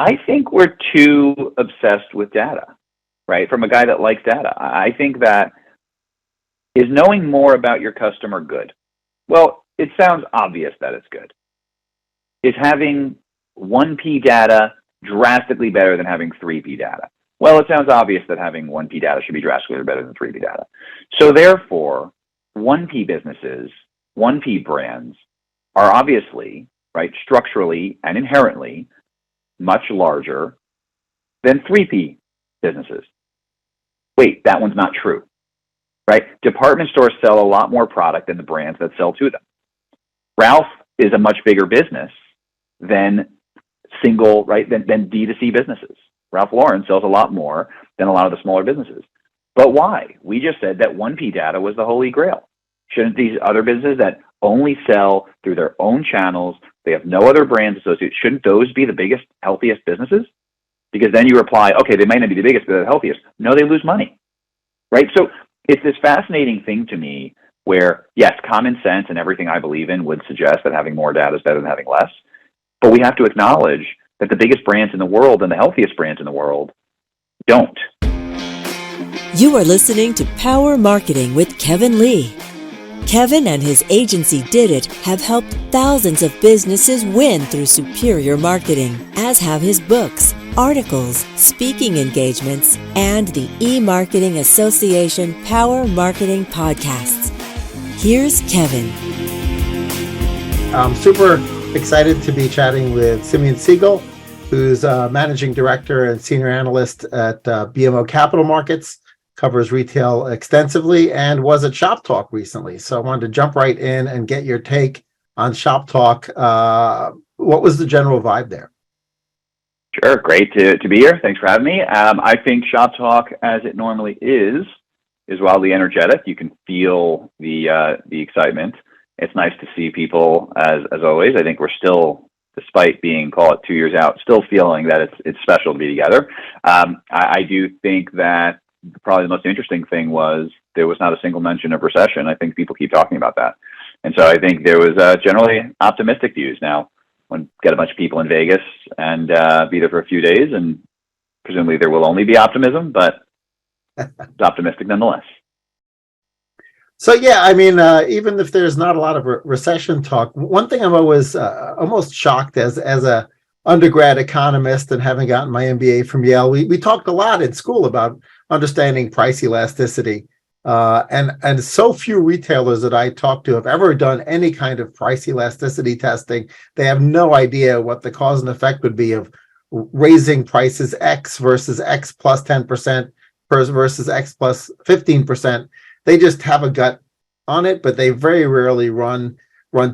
I think we're too obsessed with data, right? From a guy that likes data. I think that is knowing more about your customer good? Well, it sounds obvious that it's good. Is having 1P data drastically better than having 3P data? Well, it sounds obvious that having 1P data should be drastically better than 3P data. So therefore, 1P businesses, 1P brands are obviously, right, structurally and inherently much larger than 3P businesses. Wait, that one's not true, right? Department stores sell a lot more product than the brands that sell to them. Ralph is a much bigger business than than D2C businesses. Ralph Lauren sells a lot more than a lot of the smaller businesses. But why? We just said that 1P data was the holy grail. Shouldn't these other businesses that only sell through their own channels, they have no other brands associated, shouldn't those be the biggest, healthiest businesses? Because then you reply, okay, they might not be the biggest, but they're the healthiest. No, they lose money, right? So it's this fascinating thing to me where, yes, common sense and everything I believe in would suggest that having more data is better than having less. But we have to acknowledge that the biggest brands in the world and the healthiest brands in the world don't. You are listening to Power Marketing with Kevin Lee. Kevin and his agency Did It have helped thousands of businesses win through superior marketing, as have his books, articles, speaking engagements, and the E-Marketing Association Power Marketing podcasts. Here's Kevin. I'm super excited to be chatting with Simeon Siegel, who's Managing Director and Senior Analyst at BMO Capital Markets, covers retail extensively, and was at Shop Talk recently. So I wanted to jump right in and get your take on Shop Talk. What was the general vibe there? Sure, great to be here. Thanks for having me. I think Shop Talk, as it normally is wildly energetic. You can feel the excitement. It's nice to see people, as always. I think we're still, despite being, call it 2 years out, still feeling that it's special to be together. I do think that probably the most interesting thing was there was not a single mention of recession. I think people keep talking about that. And so I think there was generally optimistic views. Now, when get a bunch of people in Vegas and be there for a few days, and presumably there will only be optimism, but it's optimistic nonetheless. So, yeah, I mean, even if there's not a lot of recession talk, one thing I'm always almost shocked as a undergrad economist and having gotten my MBA from Yale, we talked a lot in school about understanding price elasticity. And so few retailers that I talk to have ever done any kind of price elasticity testing. They have no idea what the cause and effect would be of raising prices X versus X plus 10% versus X plus 15%. They just have a gut on it, but they very rarely run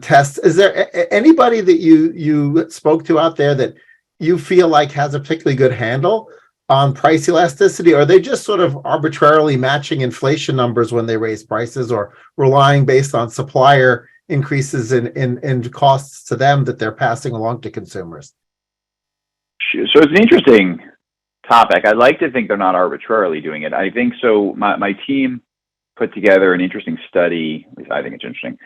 tests. Is there anybody that you spoke to out there that you feel like has a particularly good handle on price elasticity? Or are they just sort of arbitrarily matching inflation numbers when they raise prices, or relying based on supplier increases in costs to them that they're passing along to consumers? So it's an interesting topic. I'd like to think they're not arbitrarily doing it. I think so. My team put together an interesting study. At least I think it's interesting.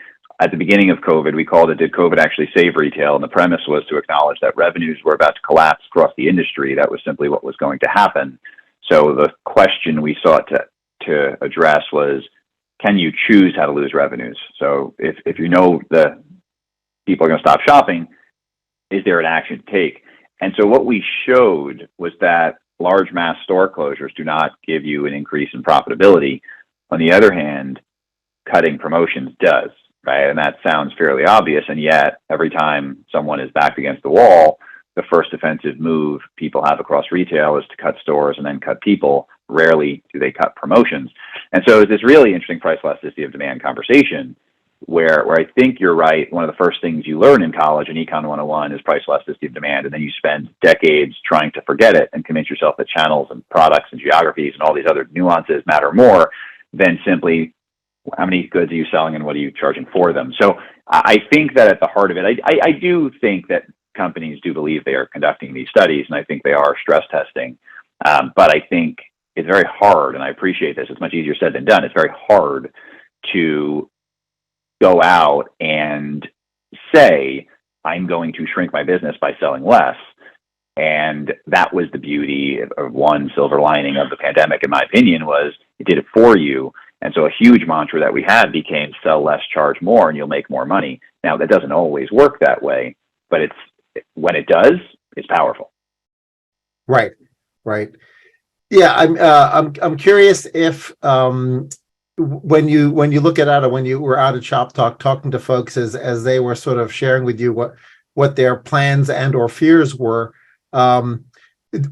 At the beginning of COVID, we called it, did COVID actually save retail? And the premise was to acknowledge that revenues were about to collapse across the industry. That was simply what was going to happen. So the question we sought to address was, can you choose how to lose revenues? So if you know the people are going to stop shopping, is there an action to take? And so what we showed was that large mass store closures do not give you an increase in profitability. On the other hand, cutting promotions does. Right, and that sounds fairly obvious, and yet every time someone is backed against the wall, the first defensive move people have across retail is to cut stores and then cut people. Rarely do they cut promotions. And so it's this really interesting price elasticity of demand conversation where I think you're right. One of the first things you learn in college in Econ 101 is price elasticity of demand, and then you spend decades trying to forget it and convince yourself that channels and products and geographies and all these other nuances matter more than simply how many goods are you selling and what are you charging for them? So I think that at the heart of it, I do think that companies do believe they are conducting these studies, and I think they are stress testing. But I think it's very hard, and I appreciate this. It's much easier said than done. It's very hard to go out and say, I'm going to shrink my business by selling less, And that was the beauty of one silver lining of the pandemic, in my opinion, was it did it for you. And so a huge mantra that we had became sell less, charge more, and you'll make more money. Now, that doesn't always work that way, but when it does, it's powerful. Right, right. Yeah, I'm curious if when you look at it, when you were out at Shop Talk talking to folks as they were sort of sharing with you what their plans and or fears were,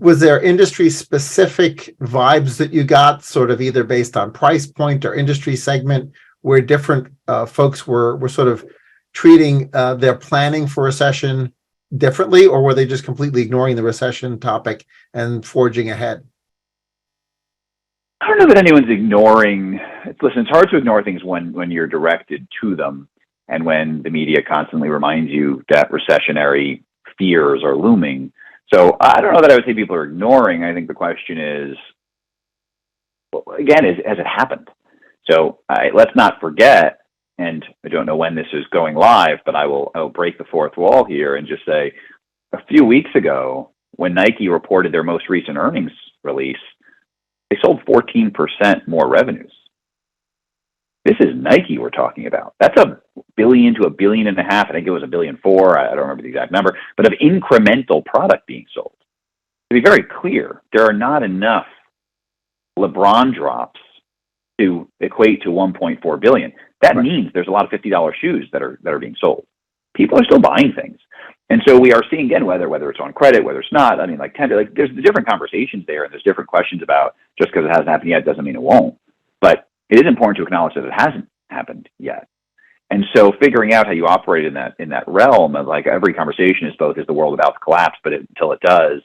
was there industry specific vibes that you got, sort of either based on price point or industry segment, where different folks were sort of treating their planning for recession differently, or were they just completely ignoring the recession topic and forging ahead? I don't know that anyone's ignoring. Listen, it's hard to ignore things when you're directed to them, and when the media constantly reminds you that recessionary fears are looming. So I don't know that I would say people are ignoring. I think the question is, again, has it happened? So let's not forget, and I don't know when this is going live, but I'll break the fourth wall here and just say, a few weeks ago, when Nike reported their most recent earnings release, they sold 14% more revenues. This is Nike we're talking about. That's $1 billion to $1.5 billion. I think it was $1.4 billion. I don't remember the exact number, but of incremental product being sold. To be very clear, there are not enough LeBron drops to equate to $1.4 billion. That Right. means there's a lot of $50 shoes that are being sold. People are still buying things. And so we are seeing, again, whether it's on credit, whether it's not. I mean, there's different conversations there, and there's different questions about just because it hasn't happened yet doesn't mean it won't. But it is important to acknowledge that it hasn't happened yet. And so figuring out how you operate in that realm of, like, every conversation is both, is the world about to collapse, but until it does,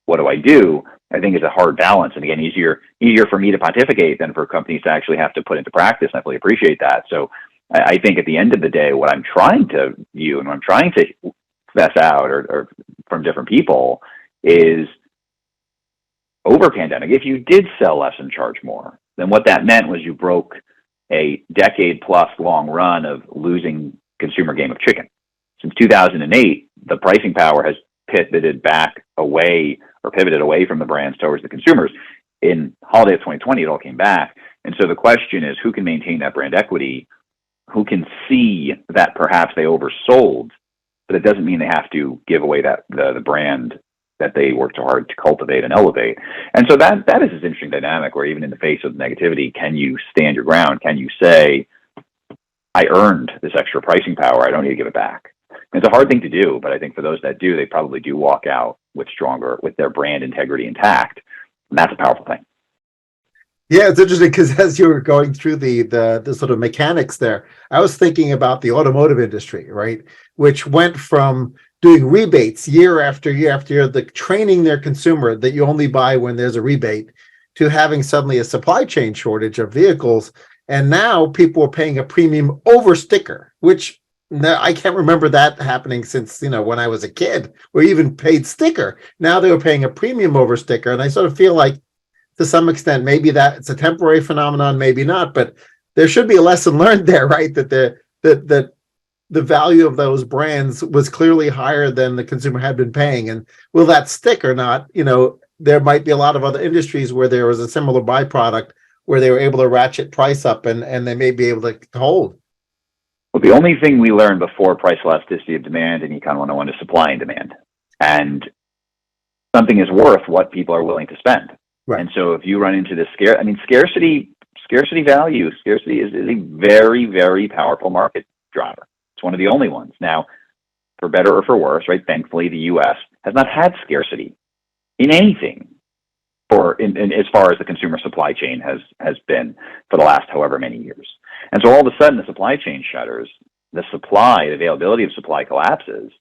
what do? I think is a hard balance. And again, easier for me to pontificate than for companies to actually have to put into practice. And I fully appreciate that. So I think at the end of the day, what I'm trying to view and what I'm trying to fess out or from different people is, over pandemic, if you did sell less and charge more, then what that meant was you broke a decade plus long run of losing consumer game of chicken. Since 2008, the pricing power has pivoted away from the brands towards the consumers. In holiday of 2020, it all came back. And so the question is, who can maintain that brand equity? Who can see that perhaps they oversold, but it doesn't mean they have to give away the brand that they worked so hard to cultivate and elevate. And so that is this interesting dynamic where, even in the face of negativity, can you stand your ground? Can you say, I earned this extra pricing power, I don't need to give it back? And it's a hard thing to do, but I think for those that do, they probably do walk out with their brand integrity intact. And that's a powerful thing. Yeah, it's interesting because as you were going through the sort of mechanics there, I was thinking about the automotive industry, right? Which went from doing rebates year after year after year, training their consumer that you only buy when there's a rebate, to having suddenly a supply chain shortage of vehicles. And now people are paying a premium over sticker, which I can't remember that happening since, when I was a kid, or even paid sticker. Now they were paying a premium over sticker. And I sort of feel like, to some extent, maybe that it's a temporary phenomenon, maybe not, but there should be a lesson learned there, right? That the value of those brands was clearly higher than the consumer had been paying. And will that stick or not? There might be a lot of other industries where there was a similar byproduct where they were able to ratchet price up and they may be able to hold. Well, the only thing we learned before price elasticity of demand in Econ 101 is supply and demand. And something is worth what people are willing to spend. Right. And so if you run into this scarcity value is a very, very powerful market driver. It's one of the only ones. Now, for better or for worse, right? Thankfully, the U.S. has not had scarcity in anything as far as the consumer supply chain has been for the last however many years. And so all of a sudden, the supply chain shutters, the availability of supply collapses.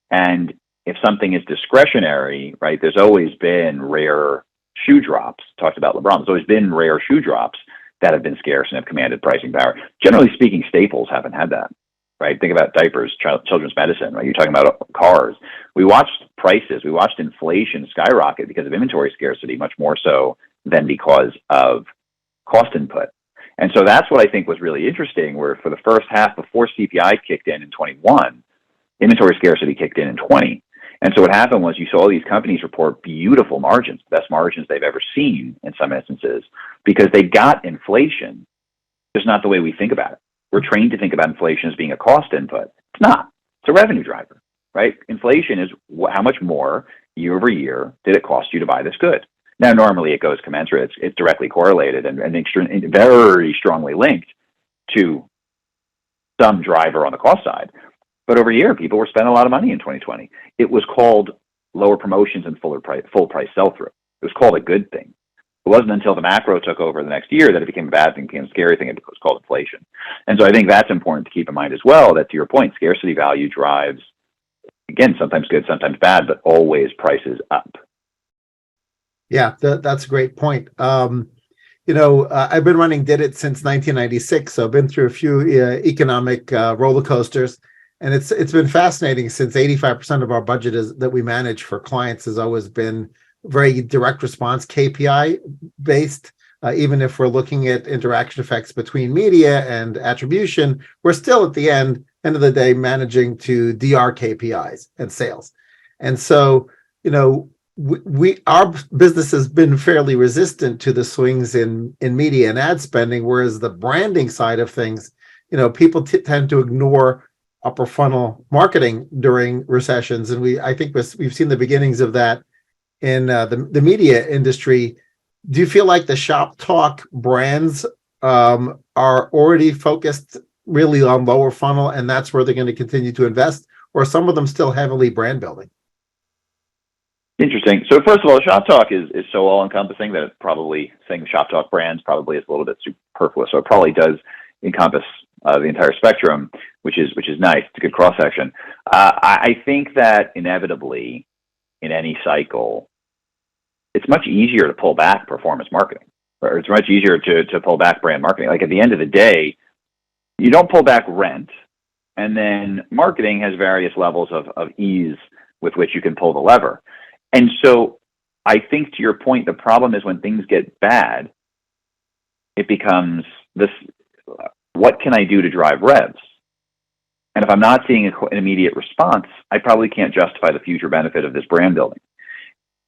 And if something is discretionary, right, there's always been rare shoe drops. Talked about LeBron. There's always been rare shoe drops that have been scarce and have commanded pricing power. Generally speaking, staples haven't had that, right? Think about diapers, children's medicine, right? You're talking about cars. We watched inflation skyrocket because of inventory scarcity, much more so than because of cost input. And so that's what I think was really interesting, where for the first half before CPI kicked in 21, inventory scarcity kicked in 20. And so what happened was you saw these companies report beautiful margins, best margins they've ever seen in some instances, because they got inflation, just not the way we think about it. We're trained to think about inflation as being a cost input. It's not. It's a revenue driver, right? Inflation is how much more year over year did it cost you to buy this good? Now, normally it goes commensurate. It's directly correlated and very strongly linked to some driver on the cost side. But over here, people were spending a lot of money in 2020. It was called lower promotions and full price sell-through. It was called a good thing. It wasn't until the macro took over the next year that it became a bad thing, became a scary thing. It was called inflation. And so I think that's important to keep in mind as well, that to your point, scarcity value drives, again, sometimes good, sometimes bad, but always prices up. Yeah, that's a great point. I've been running Did It since 1996, so I've been through a few economic roller coasters, and it's been fascinating since 85% of our budget that we manage for clients has always been very direct response KPI based. Even if we're looking at interaction effects between media and attribution, we're still at the end of the day managing to DR KPIs and sales. And so, our business has been fairly resistant to the swings in media and ad spending, whereas the branding side of things, people tend to ignore upper funnel marketing during recessions, and I think we've seen the beginnings of that in the media industry. Do you feel like the shop talk brands are already focused really on lower funnel, and that's where they're going to continue to invest, or some of them still heavily brand building? Interesting. So first of all, shop talk is so all-encompassing that probably saying shop talk brands probably is a little bit superfluous. So it probably does encompass the entire spectrum, which is nice. It's a good cross-section. I think that inevitably in any cycle, it's much easier to pull back performance marketing, or it's much easier to pull back brand marketing. Like at the end of the day, you don't pull back rent, and then marketing has various levels of ease with which you can pull the lever. And so I think, to your point, the problem is when things get bad, it becomes this, what can I do to drive revs? And if I'm not seeing an immediate response, I probably can't justify the future benefit of this brand building.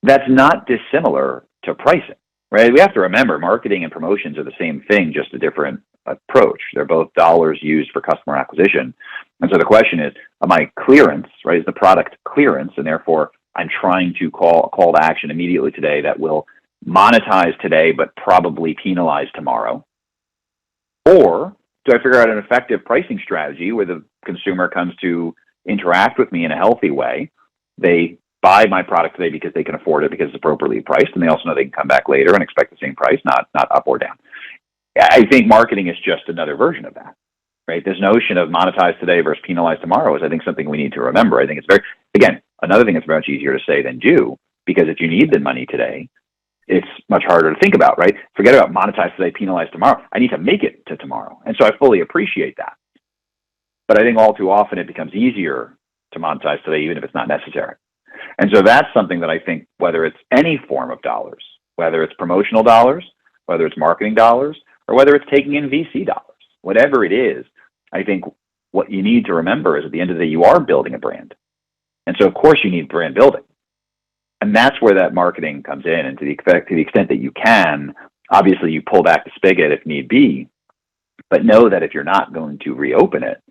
That's not dissimilar to pricing, right? We have to remember marketing and promotions are the same thing, just a different approach. They're both dollars used for customer acquisition. And so the question is, am I clearance, right? Is the product clearance? And therefore, I'm trying to call a call to action immediately today that will monetize today, but probably penalize tomorrow. Or do I figure out an effective pricing strategy where the consumer comes to interact with me in a healthy way? They buy my product today because they can afford it, because it's appropriately priced, and they also know they can come back later and expect the same price, not up or down. I think marketing is just another version of that, right? This notion of monetize today versus penalize tomorrow is, I think, something we need to remember. I think it's again, another thing that's much easier to say than do, because if you need the money today, it's much harder to think about, right? Forget about monetize today, penalize tomorrow. I need to make it to tomorrow. And so I fully appreciate that. But I think all too often it becomes easier to monetize today, even if it's not necessary. And so that's something that I think, whether it's any form of dollars, whether it's promotional dollars, whether it's marketing dollars, or whether it's taking in VC dollars, whatever it is, I think what you need to remember is at the end of the day, you are building a brand. And so, of course, you need brand building. And that's where that marketing comes in. And to the extent that you can, obviously you pull back the spigot if need be, but know that if you're not going to reopen it,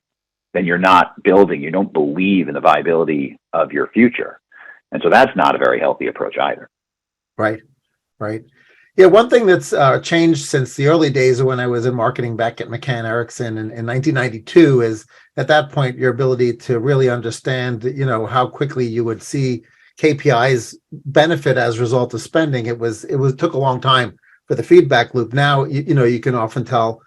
then you're not building, you don't believe in the viability of your future. And so that's not a very healthy approach either. Right. Yeah, one thing that's changed since the early days of when I was in marketing back at McCann Erickson in 1992 is, at that point, your ability to really understand, how quickly you would see KPIs benefit as a result of spending. It took a long time for the feedback loop. Now, you can often tell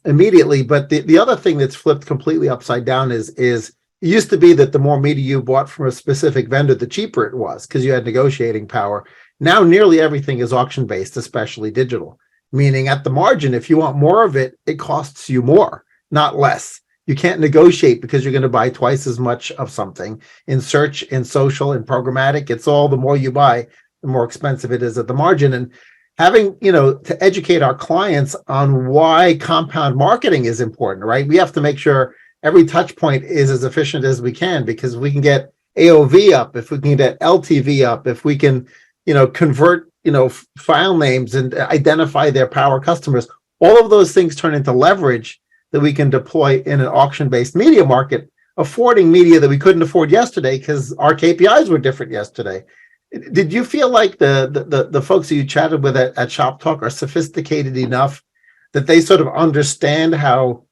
immediately. But the other thing that's flipped completely upside down is it used to be that the more media you bought from a specific vendor, the cheaper it was because you had negotiating power. Now, nearly everything is auction-based, especially digital, meaning at the margin, if you want more of it, it costs you more, not less. You can't negotiate because you're going to buy twice as much of something. In search, in social, in programmatic, it's all the more you buy, the more expensive it is at the margin. And having, to educate our clients on why compound marketing is important, right? We have to make sure every touch point is as efficient as we can, because we can get AOV up, if we can get LTV up, if we can, convert, file names and identify their power customers, all of those things turn into leverage that we can deploy in an auction-based media market, affording media that we couldn't afford yesterday because our KPIs were different yesterday. Did you feel like the folks that you chatted with at Shop Talk are sophisticated enough that they sort of understand how,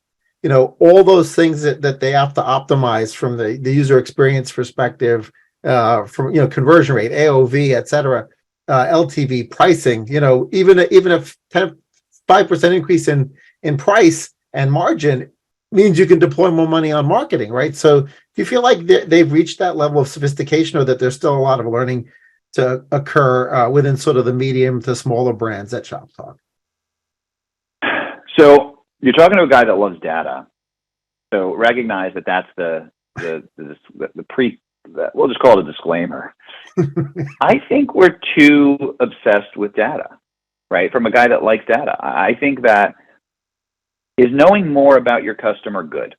all those things that they have to optimize from the user experience perspective, from, conversion rate, AOV, et cetera, LTV, pricing, even a 5% increase in price and margin means you can deploy more money on marketing, right? So do you feel like they've reached that level of sophistication, or that there's still a lot of learning to occur within sort of the medium to smaller brands at Shop Talk? So you're talking to a guy that loves data. So recognize that that's we'll just call it a disclaimer. I think we're too obsessed with data, right? From a guy that likes data. I think that, is knowing more about your customer good?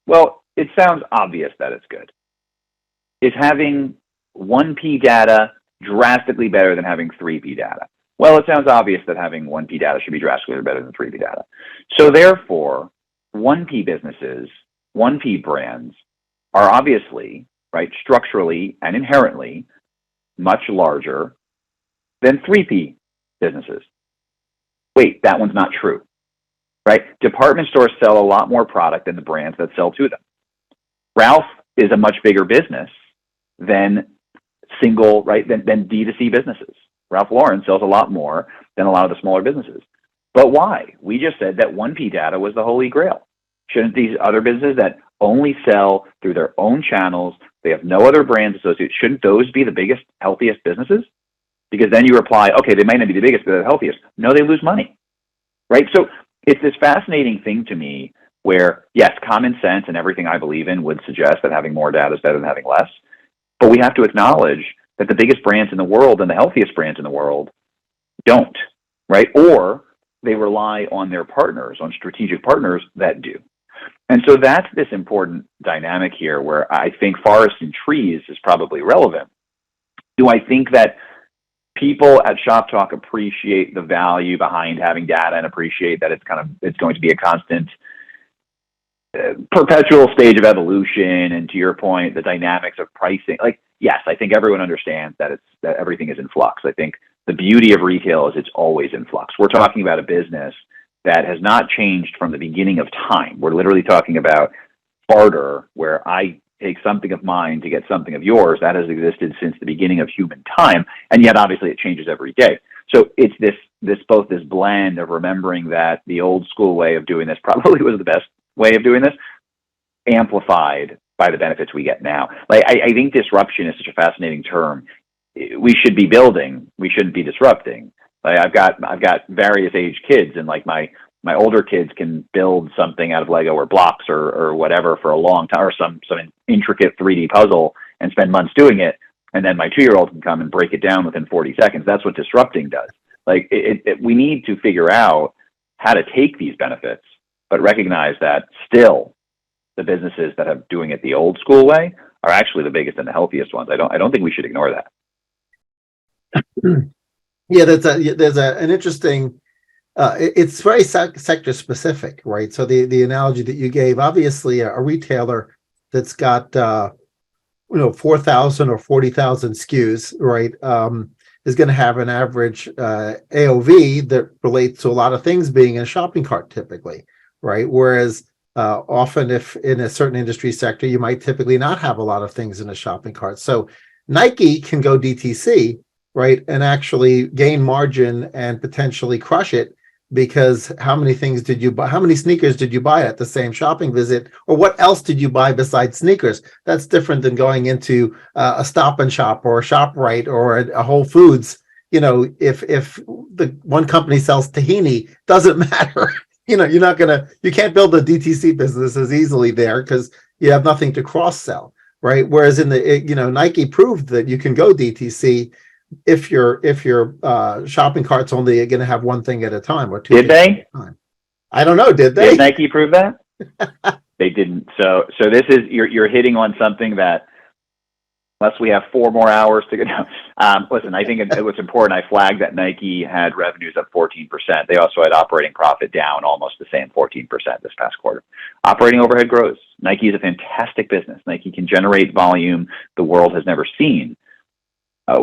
Well, it sounds obvious that it's good. Is having 1P data drastically better than having 3P data? Well, it sounds obvious that having 1P data should be drastically better than 3P data. So therefore, 1P businesses, 1P brands are obviously, right, structurally and inherently much larger than 3P businesses. Wait, that one's not true, right? Department stores sell a lot more product than the brands that sell to them. Ralph is a much bigger business than than D2C businesses. Ralph Lauren sells a lot more than a lot of the smaller businesses. But why? We just said that 1P data was the holy grail. Shouldn't these other businesses that only sell through their own channels, they have no other brands associated, shouldn't those be the biggest, healthiest businesses? Because then you reply, okay, they might not be the biggest, but they're the healthiest. No, they lose money, right? So it's this fascinating thing to me where, yes, common sense and everything I believe in would suggest that having more data is better than having less. But we have to acknowledge that the biggest brands in the world and the healthiest brands in the world don't, right? Or they rely on their partners, on strategic partners that do. And so that's this important dynamic here where I think forests and trees is probably relevant. Do I think that people at Shop Talk appreciate the value behind having data and appreciate that it's going to be a constant, perpetual stage of evolution? And to your point, the dynamics of pricing, like, yes, I think everyone understands that everything is in flux. I think the beauty of retail is it's always in flux. We're talking about a business that has not changed from the beginning of time. We're literally talking about barter, where I take something of mine to get something of yours. That has existed since the beginning of human time, and yet obviously it changes every day. So it's this blend of remembering that the old school way of doing this probably was the best way of doing this, amplified by the benefits we get now. Like I think disruption is such a fascinating term. We should be building, we shouldn't be disrupting. Like I've got various age kids, and like my older kids can build something out of Lego or blocks or whatever for a long time, or some intricate 3D puzzle and spend months doing it. And then my 2-year-old can come and break it down within 40 seconds. That's what disrupting does. Like we need to figure out how to take these benefits, but recognize that still the businesses that are doing it the old school way are actually the biggest and the healthiest ones. I don't think we should ignore that. Yeah, there's an interesting. It's very sector specific, right? So the analogy that you gave, obviously, a retailer that's got 4,000 or 40,000 SKUs, right, is going to have an average AOV that relates to a lot of things being in a shopping cart, typically, right? Whereas often, if in a certain industry sector, you might typically not have a lot of things in a shopping cart. So Nike can go DTC, right, and actually gain margin and potentially crush it, because how many things did you buy? How many sneakers did you buy at the same shopping visit? Or what else did you buy besides sneakers? That's different than going into a Stop and Shop or a ShopRite or a Whole Foods. If the one company sells tahini, doesn't matter. You can't build a DTC business as easily there because you have nothing to cross sell, right? Whereas Nike proved that you can go DTC if your shopping cart's only going to have one thing at a time or two. Did they? I don't know. Did they? Did Nike prove that? They didn't. So this is you're hitting on something that unless we have 4 more hours to go down. Listen, I think it was important. I flagged that Nike had revenues up 14%. They also had operating profit down almost the same 14% this past quarter. Operating overhead grows. Nike is a fantastic business. Nike can generate volume the world has never seen.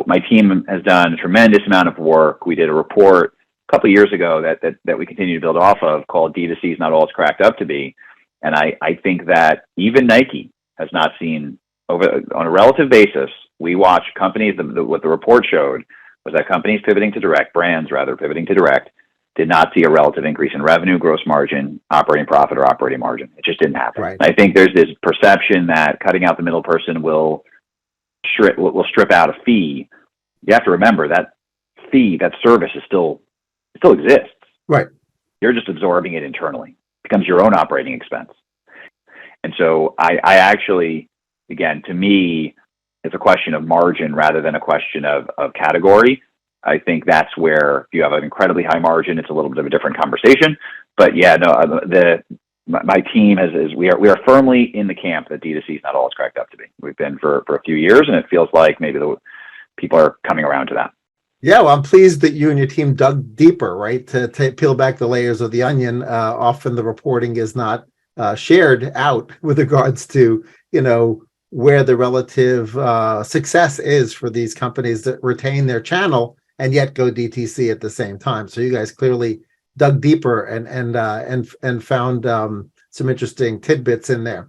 My team has done a tremendous amount of work. We did a report a couple of years ago that we continue to build off of called D2C is not all it's cracked up to be. And I think that even Nike has not seen, on a relative basis, we watch companies, what the report showed was that companies pivoting to direct, brands rather pivoting to direct, did not see a relative increase in revenue, gross margin, operating profit, or operating margin. It just didn't happen. Right. I think there's this perception that cutting out the middle person will strip out a fee. You have to remember that fee, that service it still exists. Right. You're just absorbing it internally. It becomes your own operating expense. And so I actually, again, to me, it's a question of margin rather than a question of category. I think that's where if you have an incredibly high margin, it's a little bit of a different conversation. But yeah, no, my team we are firmly in the camp that D2C is not all it's cracked up to be. We've been for a few years, and it feels like maybe the people are coming around to that. Yeah, well, I'm pleased that you and your team dug deeper, right, to peel back the layers of the onion. Often the reporting is not shared out with regards to, where the relative success is for these companies that retain their channel and yet go DTC at the same time. So you guys clearly dug deeper and found some interesting tidbits in there.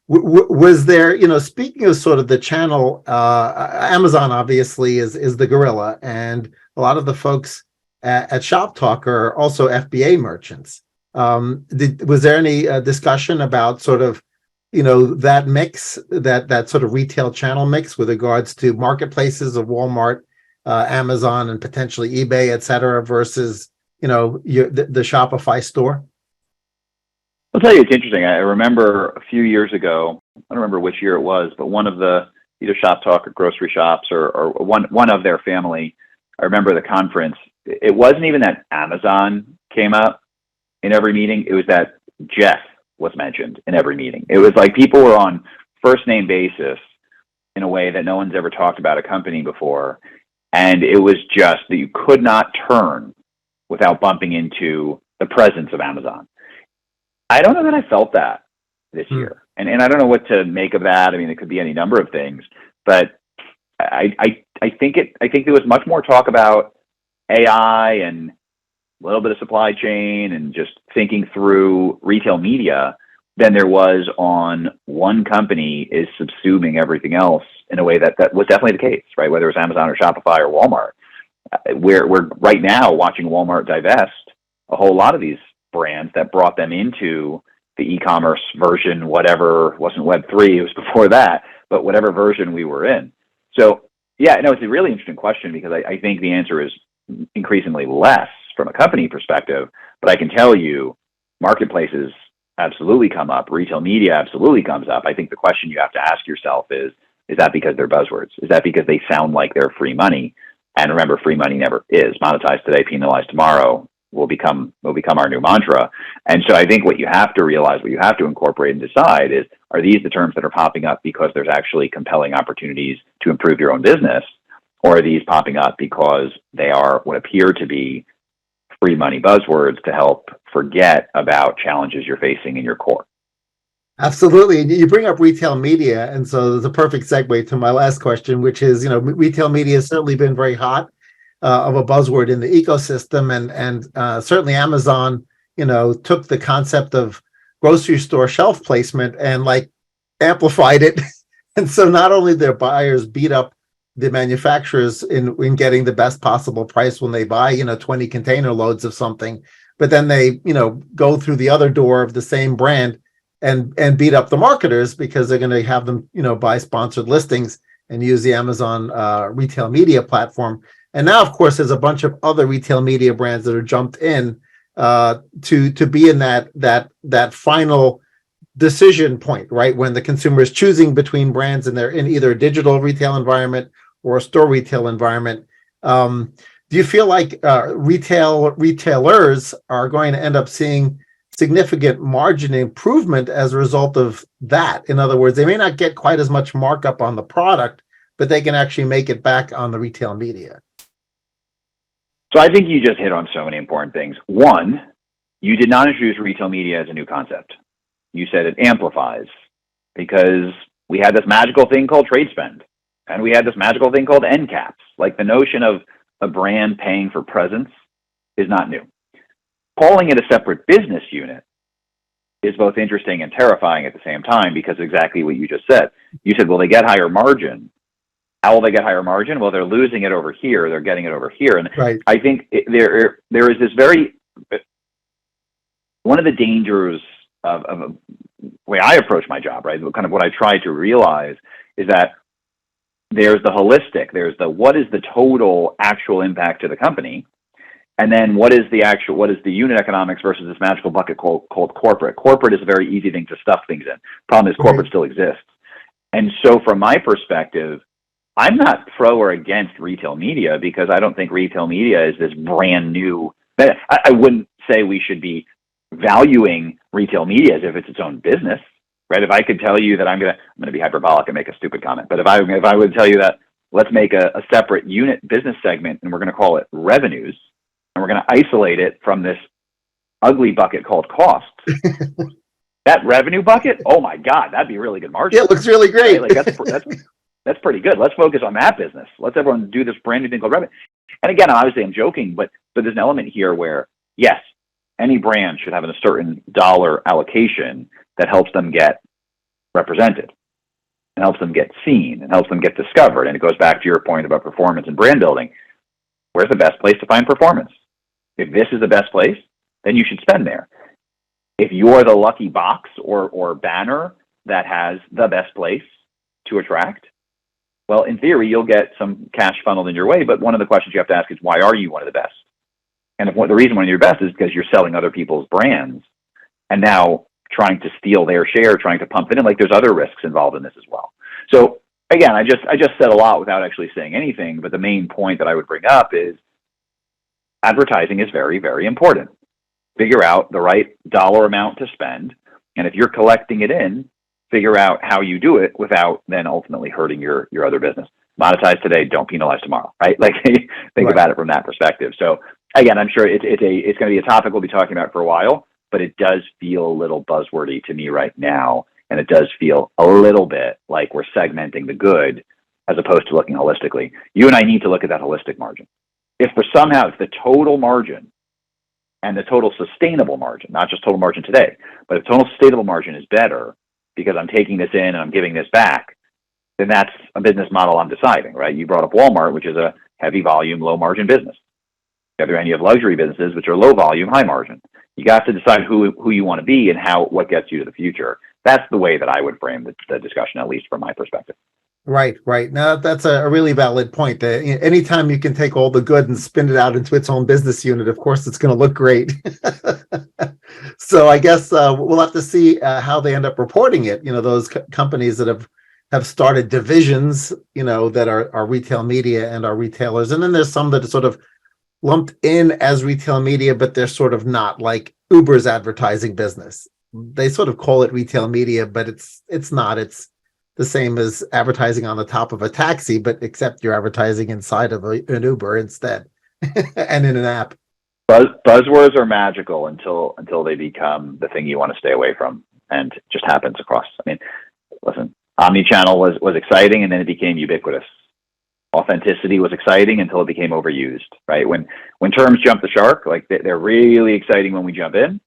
Was there, speaking of sort of the channel, Amazon obviously is the gorilla, and a lot of the folks at Shop Talk are also FBA merchants. Was there any discussion about sort of, that mix, that sort of retail channel mix with regards to marketplaces of Walmart, Amazon, and potentially eBay, et cetera, versus, the Shopify store? I'll tell you, it's interesting. I remember a few years ago, I don't remember which year it was, but one of the either Shop Talk or grocery shops or one of their family, I remember the conference. It wasn't even that Amazon came up in every meeting. It was that Jeff was mentioned in every meeting. It was like people were on first name basis in a way that no one's ever talked about a company before. And it was just that you could not turn without bumping into the presence of Amazon. I don't know that I felt that this year. And I don't know what to make of that. I mean, it could be any number of things, but I think there was much more talk about AI and a little bit of supply chain and just thinking through retail media than there was on one company is subsuming everything else in a way that was definitely the case, right? Whether it was Amazon or Shopify or Walmart. We're right now watching Walmart divest a whole lot of these brands that brought them into the e-commerce version, whatever, wasn't Web3, it was before that, but whatever version we were in. So yeah, no, it's a really interesting question because I think the answer is increasingly less from a company perspective, but I can tell you marketplaces absolutely come up, retail media absolutely comes up. I think the question you have to ask yourself is that because they're buzzwords? Is that because they sound like they're free money? And remember, free money never is. Monetized today, penalized tomorrow will become our new mantra. And so I think what you have to realize, what you have to incorporate and decide is, are these the terms that are popping up because there's actually compelling opportunities to improve your own business? Or are these popping up because they are what appear to be free money buzzwords to help forget about challenges you're facing in your core? Absolutely. And you bring up retail media. And so there's a perfect segue to my last question, which is, retail media has certainly been very hot of a buzzword in the ecosystem. And certainly Amazon, took the concept of grocery store shelf placement and amplified it. And so not only their buyers beat up the manufacturers in getting the best possible price when they buy, 20 container loads of something, but then they, go through the other door of the same brand and beat up the marketers because they're going to have them, buy sponsored listings and use the Amazon retail media platform. And now, of course, there's a bunch of other retail media brands that are jumped in to be in that final decision point, right? When the consumer is choosing between brands and they're in either a digital retail environment or a store retail environment. Do you feel like retailers are going to end up seeing significant margin improvement as a result of that. In other words, they may not get quite as much markup on the product, but they can actually make it back on the retail media. So I think you just hit on so many important things. One, you did not introduce retail media as a new concept. You said it amplifies because we had this magical thing called trade spend, and we had this magical thing called end caps. Like the notion of a brand paying for presence is not new. Calling it a separate business unit is both interesting and terrifying at the same time because exactly what you just said. You said, well, they get higher margin. How will they get higher margin? Well, they're losing it over here. They're getting it over here. And right. I think there is this very, one of the dangers of the way I approach my job, right? Kind of what I try to realize is that there's the holistic, there's the what is the total actual impact to the company, and then what is the unit economics versus this magical bucket called corporate. Corporate is a very easy thing to stuff things in. Problem is corporate still exists. And so from my perspective, I'm not pro or against retail media because I don't think retail media is this brand new. I wouldn't say we should be valuing retail media as if it's its own business, right? If I could tell you that I'm gonna be hyperbolic and make a stupid comment, but if I would tell you that let's make a separate unit business segment and we're going to call it revenues and we're going to isolate it from this ugly bucket called costs. That revenue bucket, oh my God, that'd be really good margin. Yeah, it looks really great. Right? Like that's pretty good. Let's focus on that business. Let's everyone do this brand new thing called revenue. And again, obviously I'm joking, but there's an element here where, yes, any brand should have a certain dollar allocation that helps them get represented and helps them get seen and helps them get discovered. And it goes back to your point about performance and brand building. Where's the best place to find performance? If this is the best place, then you should spend there. If you're the lucky box or banner that has the best place to attract, well, in theory, you'll get some cash funneled in your way. But one of the questions you have to ask is, why are you one of the best? And if the reason one of your best is because you're selling other people's brands and now trying to steal their share, trying to pump it in, like there's other risks involved in this as well. So again, I just said a lot without actually saying anything. But the main point that I would bring up is advertising is very, very important. Figure out the right dollar amount to spend. And if you're collecting it in, figure out how you do it without then ultimately hurting your other business. Monetize today, don't penalize tomorrow, right? Like think about it from that perspective. So again, I'm sure it's going to be a topic we'll be talking about for a while, but it does feel a little buzzwordy to me right now. And it does feel a little bit like we're segmenting the good as opposed to looking holistically. You and I need to look at that holistic margin. If the total margin and the total sustainable margin, not just total margin today, but if total sustainable margin is better because I'm taking this in and I'm giving this back, then that's a business model I'm deciding, right? You brought up Walmart, which is a heavy volume, low margin business. The other end, you have luxury businesses, which are low volume, high margin. You got to decide who you want to be and what gets you to the future. That's the way that I would frame the discussion, at least from my perspective. Right. Now, that's a really valid point. Anytime you can take all the good and spin it out into its own business unit, of course, it's going to look great. So I guess we'll have to see how they end up reporting it. Those companies that have started divisions, that are retail media and are retailers. And then there's some that are sort of lumped in as retail media, but they're sort of not, like Uber's advertising business. They sort of call it retail media, but it's not. It's the same as advertising on the top of a taxi, but except you're advertising inside of an Uber instead and in an app. Buzzwords are magical until they become the thing you want to stay away from, and it just happens across. I mean, listen, omnichannel was exciting, and then it became ubiquitous. Authenticity was exciting until it became overused, right? When terms jump the shark, like they're really exciting when we jump in,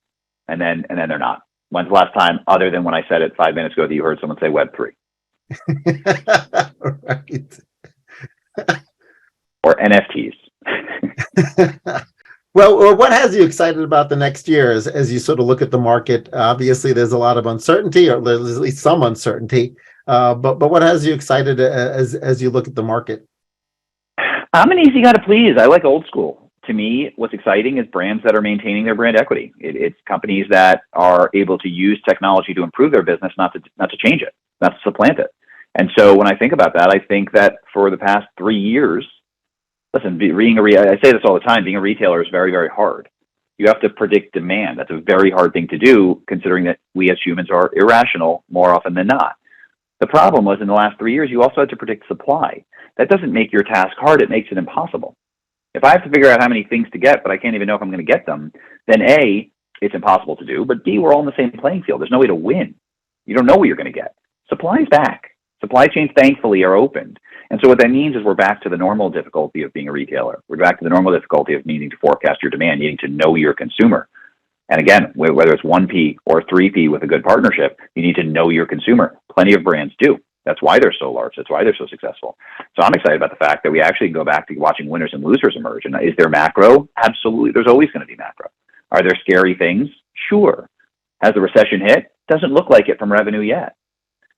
and then they're not. When's the last time, other than when I said it 5 minutes ago, that you heard someone say Web3? Right. Or NFTs. Well, what has you excited about the next year as you sort of look at the market? Obviously, there's a lot of uncertainty, or there's at least some uncertainty. But what has you excited as you look at the market? I'm an easy guy to please. I like old school. To me, what's exciting is brands that are maintaining their brand equity. It's companies that are able to use technology to improve their business, not to change it, not to supplant it. And so when I think about that, I think that for the past 3 years, listen, I say this all the time, being a retailer is very, very hard. You have to predict demand. That's a very hard thing to do, considering that we as humans are irrational more often than not. The problem was in the last 3 years, you also had to predict supply. That doesn't make your task hard, it makes it impossible. If I have to figure out how many things to get, but I can't even know if I'm going to get them, then A, it's impossible to do, but B, we're all in the same playing field. There's no way to win. You don't know what you're going to get. Supply is back. Supply chains, thankfully, are opened. And so what that means is we're back to the normal difficulty of being a retailer. We're back to the normal difficulty of needing to forecast your demand, needing to know your consumer. And again, whether it's 1P or 3P with a good partnership, you need to know your consumer. Plenty of brands do. That's why they're so large. That's why they're so successful. So I'm excited about the fact that we actually go back to watching winners and losers emerge. And is there macro? Absolutely. There's always going to be macro. Are there scary things? Sure. Has the recession hit? Doesn't look like it from revenue yet.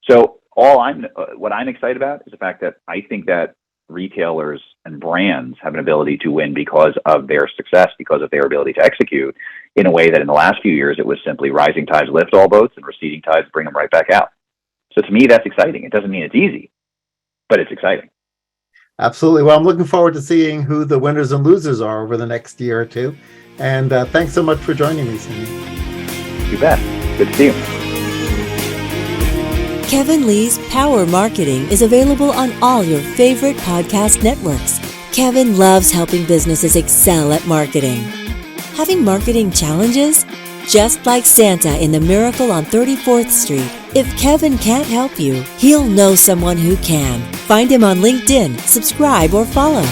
So what I'm excited about is the fact that I think that retailers and brands have an ability to win because of their success, because of their ability to execute in a way that in the last few years, it was simply rising tides lift all boats and receding tides bring them right back out. So to me, that's exciting. It doesn't mean it's easy, but it's exciting. Absolutely. Well, I'm looking forward to seeing who the winners and losers are over the next year or two. And thanks so much for joining me, Simeon. You bet. Good to see you. Kevin Lee's Power Marketing is available on all your favorite podcast networks. Kevin loves helping businesses excel at marketing. Having marketing challenges? Just like Santa in The Miracle on 34th Street, if Kevin can't help you, he'll know someone who can. Find him on LinkedIn, subscribe, or follow.